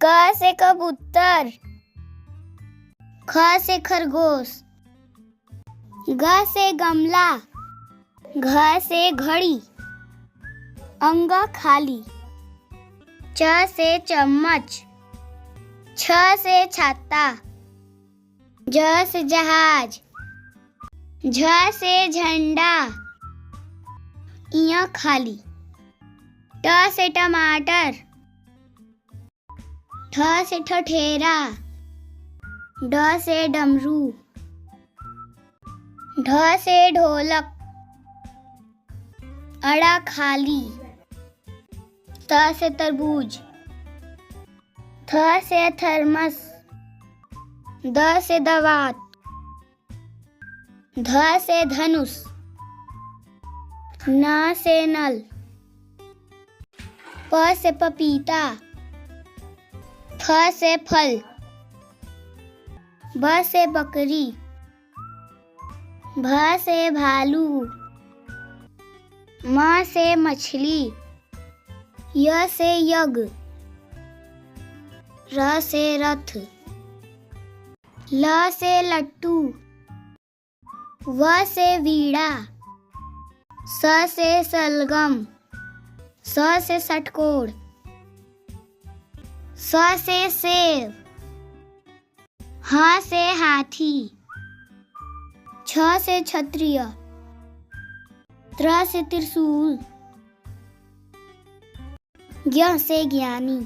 क से कबूतर, ख से खरगोश, ग से गमला, घ से घड़ी, अंग खाली, च से चम्मच, छ से छाता, ज से जहाज, झ से झंडा, इया खाली, ट से टमाटर, ठ से ठठेरा, ड से डमरू, ढ से ढोलक, अड़ा खाली, त से तरबूज, थ से थर्मस, द से दवात, ध से धनुष, न से नल, प से पपीता, फ से फल, ब से बकरी, भ से भालू, म से मछली, य से यज्ञ, र से रथ, ल से लट्टू, व से वीणा, स से सलगम, स से षटकोण, स से सेब, ह से हाथी, छ से क्षत्रिय, त्र से त्रिशूल, ज्ञ से ज्ञानी।